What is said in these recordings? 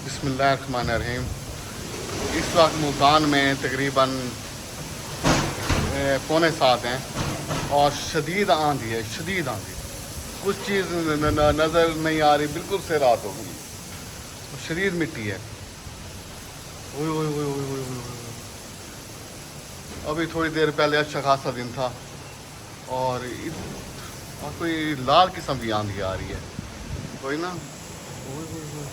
بسم اللہ الرحمن الرحیم. اس وقت ملتان میں تقریباً 6:45 ہیں اور شدید آندھی ہے، شدید آندھی. کچھ چیز نظر نہیں آ رہی، بالکل سے رات ہو گئی. شدید مٹی ہے. اوئے اوئے اوئے اوئے اوئے اوئے اوئے. ابھی تھوڑی دیر پہلے اچھا خاصا دن تھا اور کوئی لال قسم کی آندھی آ رہی ہے کوئی نا. اوئے اوئے اوئے.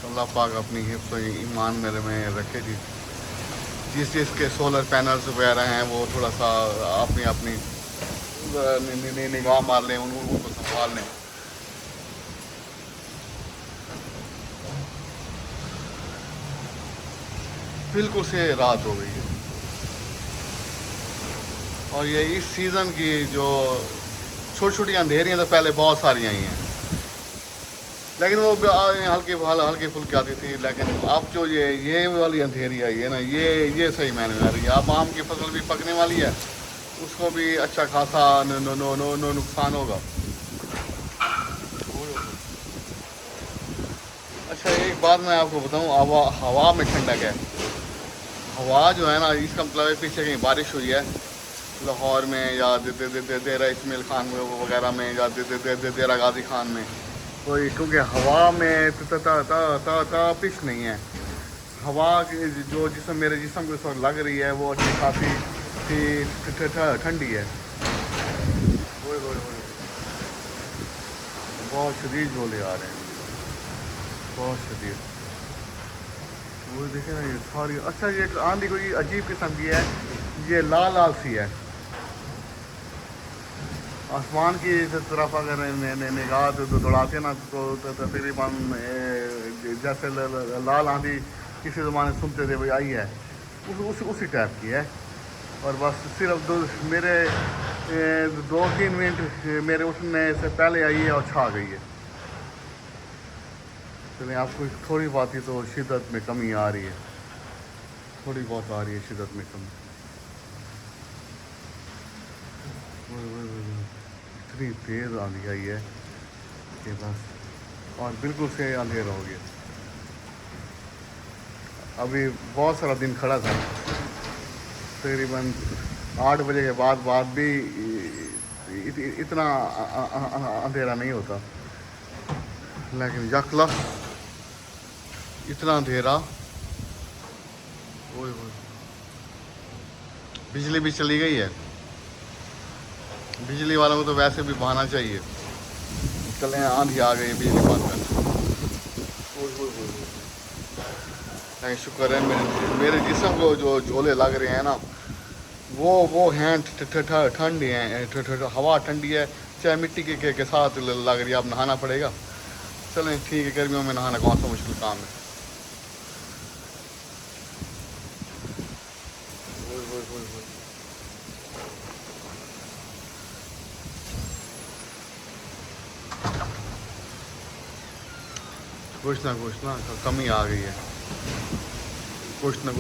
اللہ پاک اپنی حفظ و ایمان میرے میں رکھے جی. جس کے سولر پینلز وغیرہ ہیں وہ تھوڑا سا اپنی نگاہ مار لیں، ان کو سنبھال لیں. بالکل سے رات ہو گئی ہے اور یہ اس سیزن کی جو چھوٹی چھوٹی اندھیریاں تو پہلے بہت ساری آئی ہیں، لیکن وہ ہلکی پھلکی آتی تھی. لیکن اب جو یہ والی اندھیری آئی ہے نا، یہ صحیح معنی میں آ رہی ہے. اب آم کی فصل بھی پکنے والی ہے، اس کو بھی اچھا خاصا نقصان ہوگا. اچھا ایک بات میں آپ کو بتاؤں، ہوا میں ٹھنڈک ہے. ہوا جو ہے نا، اس کا مطلب ہے پیچھے کہیں بارش ہوئی ہے لاہور میں یا دیرہ اسماعیل خان وغیرہ میں یا دیرہ غازی خان میں کوئی، کیونکہ ہوا میں تپش نہیں ہے. ہوا جو میرے جسم کو اس وقت لگ رہی ہے وہ اچھی خاصی ٹھنڈی ہے. ہوئے ہوئے ہوئے. بہت شدید جھولے آ رہے ہیں، بہت شدید. وہ دیکھیں نا یہ ساری. اچھا یہ آندھی کوئی عجیب قسم کی ہے، یہ لال لال سی ہے. آسمان کی طرف اگر نگاہ دوڑاتے نا تو تقریباً جیسے لال آندھی کسی زمانے سنتے تھے بھائی آئی ہے، اسی ٹائپ کی ہے. اور بس صرف میرے 2-3 منٹ میرے اٹھنے سے پہلے آئی ہے اور چھا گئی ہے. چلیں آپ کو تھوڑی بات ہی تو شدت میں کمی آ رہی ہے، تھوڑی بہت آ رہی ہے شدت میں کمی. اتنی تیز آندھی آئی ہے کہ بس، اور بالکل سے اندھیرا ہو گیا. ابھی بہت سارا دن کھڑا تھا، تقریباً 8 بجے کے بعد بھی اتنا اندھیرا نہیں ہوتا، لیکن یکلا اتنا اندھیرا. اوئے ہوئے. بجلی بھی چلی گئی ہے. بجلی والوں کو تو ویسے بھی بہانا چاہیے، چلیں آندھی آ گئی بجلی بند کر. شکر ہے میرے جسم کو جو جھولے لگ رہے ہیں نا وہ ہیں ٹھنڈی ہیں. ہوا ٹھنڈی ہے، چاہے مٹی کے ساتھ لگ رہی ہے. اب نہانا پڑے گا. چلیں ٹھیک ہے، گرمیوں میں نہانا کون سا مشکل کام ہے. کچھ نہ کمی آ گئی ہے، کچھ نہ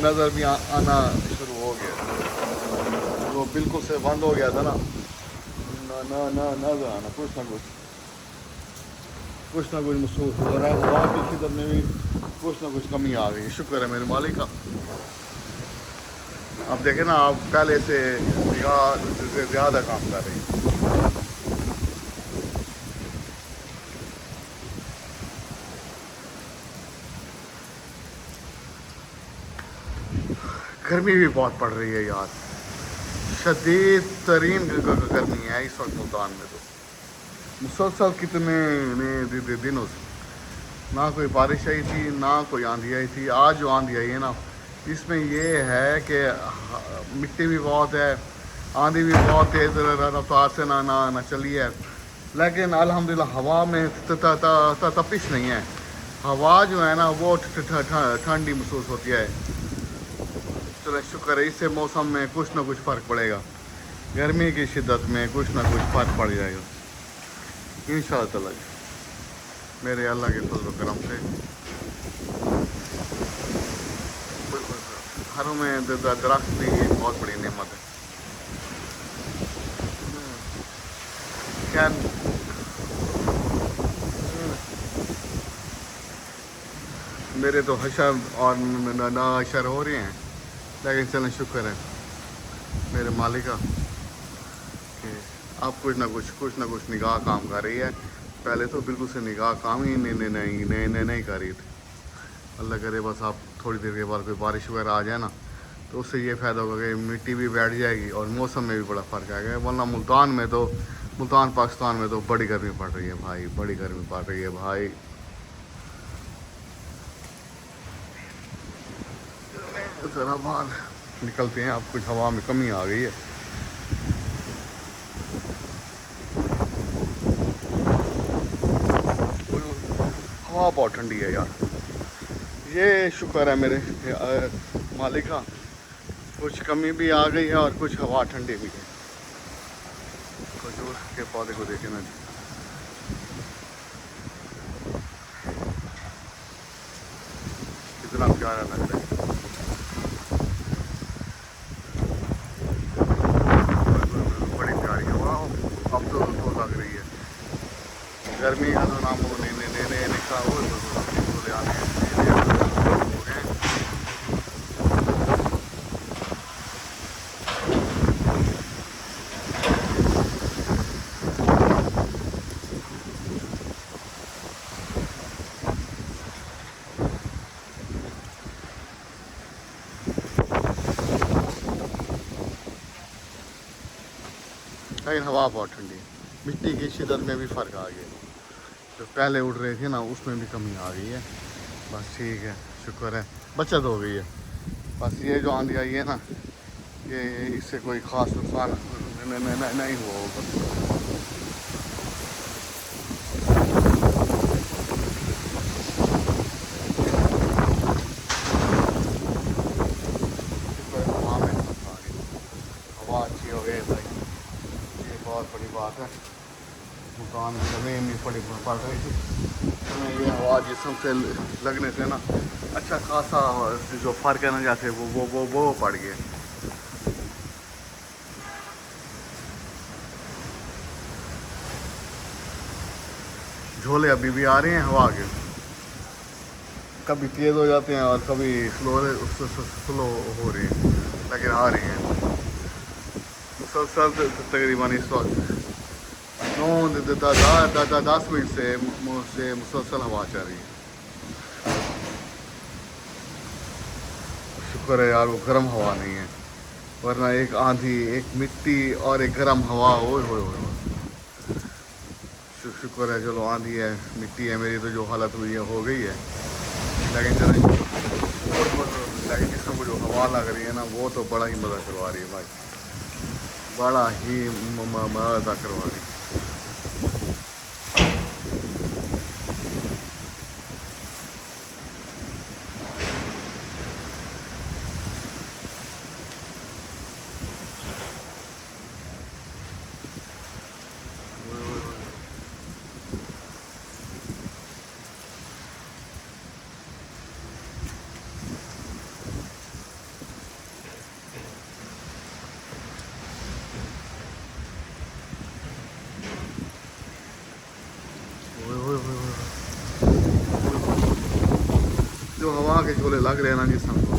نظر بھی آنا شروع ہو گیا. وہ بالکل سے بند ہو گیا تھا نا، نظر آنا کچھ نہ کچھ محسوس ہو رہا ہے. ہوا کی شدت میں بھی کچھ نہ کچھ کمی آ گئی. شکر ہے میرے مالک کا. اب دیکھیں نا، آپ پہلے سے زیادہ کام کر رہی ہیں. گرمی بھی بہت پڑ رہی ہے یار، شدید ترین گرمی ہے اس وقت ملتان میں. تو مسلسل کتنے دنوں سے نہ کوئی بارش آئی تھی نہ کوئی آندھی آئی تھی. آج جو آندھی آئی ہے نا، اس میں یہ ہے کہ مٹی بھی بہت ہے، آندھی بھی بہت تیز رفتار سے نہ چلی ہے. لیکن الحمدللہ ہوا میں تپش نہیں ہے. ہوا جو ہے نا وہ ٹھنڈی محسوس ہوتی ہے. چلو شکر ہے، اس سے موسم میں کچھ نہ کچھ فرق پڑے گا. گرمی کی شدت میں کچھ نہ کچھ فرق پڑ جائے گا انشاءاللہ تعالی. میرے اللہ کے فضل و کرم سے گھروں میں درخت بھی بہت بڑی نعمت ہے. خیر میرے تو حشر اور نہ حشر ہو رہے ہیں، لیکن چلیں شکر ہے میرے مالک کا کہ اب کچھ نہ کچھ نگاہ کام کر رہی ہے. پہلے تو بالکل سے نگاہ کام ہی نہیں کر رہی تھی. اللہ کرے بس آپ تھوڑی دیر کے بعد کوئی بارش وغیرہ آ جائے نا تو اس سے یہ فائدہ ہوگا کہ مٹی بھی بیٹھ جائے گی اور موسم میں بھی بڑا فرق آئے گا. ورنہ ملتان پاکستان میں تو بڑی گرمی پڑ رہی ہے بھائی، بڑی گرمی پڑ رہی ہے بھائی. ذرا باہر نکلتے ہیں، اب کچھ ہوا میں کمی آ گئی ہے. ہوا بہت ٹھنڈی ہے یار. یہ شکر ہے میرے مالک کا، کچھ کمی بھی آ گئی ہے اور کچھ ہوا ٹھنڈی بھی ہے. کھجور کے پودے کو دیکھیں نا جی، کتنا پیارا لگ رہا ہے. بڑی پیاری ہوا اب تو لگ رہی ہے. گرمی کا تو نام لکھا ہو لے آنے ہو گئے. لیکن ہوا بہت ٹھنڈی ہے. مٹی کی شدت میں بھی فرق آ گیا. جو پہلے اڑ رہے تھے نا اس میں بھی کمی آ گئی ہے. بس ٹھیک ہے، شکر ہے، بچت ہو گئی ہے. بس یہ جو آندھی آئی ہے نا، یہ اس سے کوئی خاص نقصان نہیں ہوا ہوگا. شکر ہے ہوا میں فرق آ گئی، ہوا اچھی ہو گئی بھائی، یہ بہت بڑی بات ہے. مکان کی زمین بھی بڑی پڑ رہی تھی، ہمیں یہ ہوا جسم سے لگنے سے نا اچھا خاصا جو فرق ہے نا جیسے وہ پڑ گئے. جھولے ابھی بھی آ رہے ہیں ہوا کے، کبھی تیز ہو جاتے ہیں اور کبھی سلو ہو رہے ہیں، لیکن آ رہے ہیں مسلسل. تقریباً اس وقت 10 منٹ سے مسلسل ہوا چل رہی ہے. شکر ہے یار وہ گرم ہوا نہیں ہے، ورنہ ایک آندھی، ایک مٹی اور ایک گرم ہوا ہوئے. شکر ہے چلو آندھی ہے، مٹی ہے، میری تو جو حالت ہوئی ہے ہو گئی ہے. لیکن چلیں لیکن جس کو جو ہوا لگ رہی ہے نا وہ تو بڑا ہی مزہ کروا رہی ہے بھائی، بڑا ہی مزہ کروا رہی ہے. جو ہوا کے جھولے لگ رہے ہیں نا جسم کو،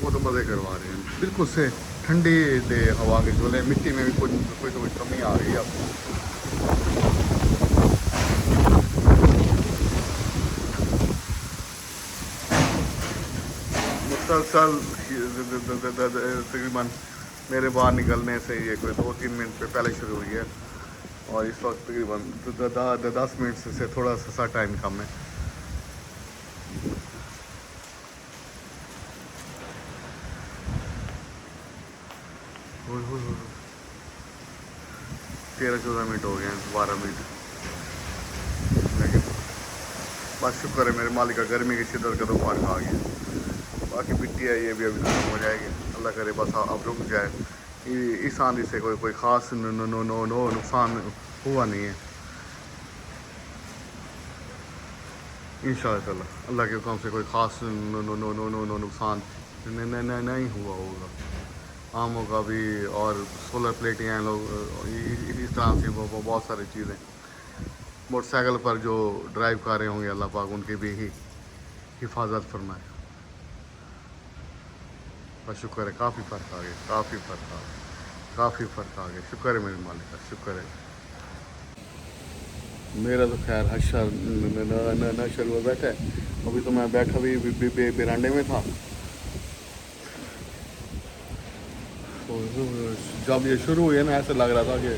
وہ تو مزے کروا رہے ہیں بالکل سے. ٹھنڈی دے ہوا کے جھولے، مٹی میں بھی کوئی تو کچھ کمی آ گئی اب. مسلسل تقریباً میرے باہر نکلنے سے یہ کوئی 2-3 منٹ پہ پہلے شروع ہوئی ہے، اور اس وقت تقریباً 10 منٹ سے تھوڑا سا ٹائم کم ہے. ہوئے ہوئے ہوئے 13-14 منٹ ہو گئے ہیں، 12 منٹ. لیکن بس شکر ہے میرے مالک کا، گرمی کی شدت کا تو فرق آ گیا. باقی مٹی ہے یہ بھی ابھی ختم ہو جائے گی، اللہ کرے بس اب رک جائے. اس آندھی سے کوئی خاص نقصان ہوا نہیں ہے ان شاء اللہ تعالیٰ. اللہ کے حکم سے کوئی خاص نقصان نہیں ہوا ہوگا. آموں کا بھی اور سولر پلیٹیں ہیں لوگ اس طرح سے وہ بہت ساری چیزیں. موٹر سائیکل پر جو ڈرائیو کر رہے ہوں گے اللہ پاک ان کے بھی ہی حفاظت فرمائے. بس شکر ہے, کافی فرق آ گیا, کافی فرق آ گیا, کافی فرق آ گیا. شکر ہے میرے مالک کا, شکر ہے. میرا تو خیر حشر نشر ہوا بیٹھا ہے. ابھی تو میں بیٹھا بھی برانڈے میں تھا. تو جب یہ شروع ہوئی ہے نا, ایسے لگ رہا تھا کہ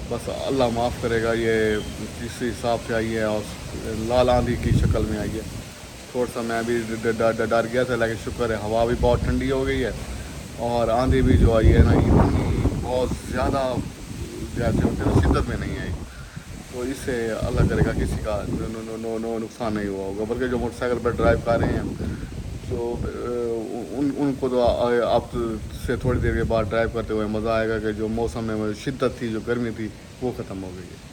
بس اللہ معاف کرے گا, یہ کس حساب سے آئی ہے اور لال آندھی کی شکل میں آئی ہے. تھوڑا سا میں بھی ڈر گیا تھا, لیکن شکر ہے ہوا بھی بہت ٹھنڈی ہو گئی ہے, اور آندھی بھی جو آئی ہے نا اتنی بہت زیادہ شدت میں نہیں آئی. تو اس سے اللہ کرے گا کسی کا نقصان نہیں ہوا ہوگا. بلکہ جو موٹر سائیکل پر ڈرائیو کر رہے ہیں تو ان کو تو اب سے تھوڑی دیر کے بعد ڈرائیو کرتے ہوئے مزہ آئے گا کہ جو موسم میں شدت تھی, جو گرمی تھی, وہ ختم ہو گئی ہے.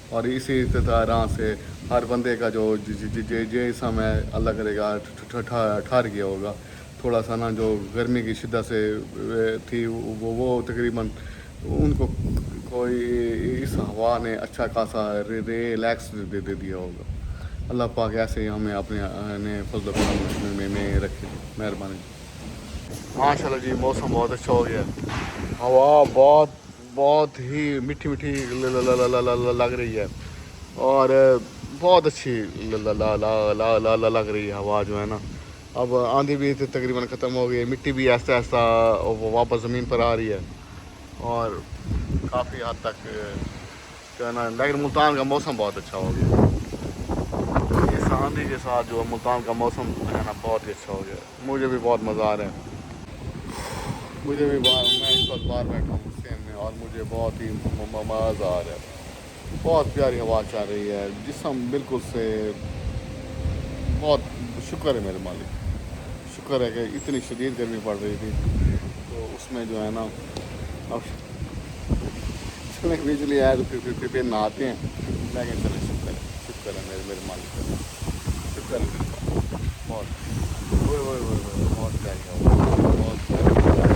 اور اسی طرح سے ہر بندے کا جو جیسا میں اللہ کرے گا ٹھہر گیا ہوگا. تھوڑا سا نا جو گرمی کی شدت سے تھی وہ تقریباً ان کو کوئی اس ہوا نے اچھا خاصا ریلیکس دے دیا ہوگا. اللہ پاک ایسے ہی ہمیں اپنے فضل و کرم میں رکھے. مہربانی. ماشاء اللہ جی, موسم بہت اچھا ہو گیا. ہوا بہت ہی میٹھی میٹھی لگ رہی ہے, اور بہت اچھی لگ رہی ہے ہوا جو ہے نا. اب آندھی بھی تقریباً ختم ہو گئی ہے, مٹی بھی آہستہ آہستہ واپس زمین پر آ رہی ہے, اور کافی حد تک جو ہے نا. لیکن ملتان کا موسم بہت اچھا ہو گیا. اس آندھی کے ساتھ جو ملتان کا موسم ہے نا بہت ہی اچھا ہو گیا. مجھے بھی بہت مزہ آ رہا ہے. مجھے بھی میں اس وقت باہر بیٹھا ہوں سیم میں, اور مجھے بہت ہی مزہ آ رہا ہے. بہت پیاری ہوا چل رہی ہے, جسم بالکل سے بہت. شکر ہے میرے مالک, شکر ہے کہ اتنی شدید گرمی پڑ رہی تھی تو اس میں جو ہے نا اب بجلی آئے تو پھر نہاتے ہیں. لیکن چلے شکر ہے میرے مالک کا, شکر ہے میرے پاس. بہت بہت پیاری ہوا, بہت پیاری.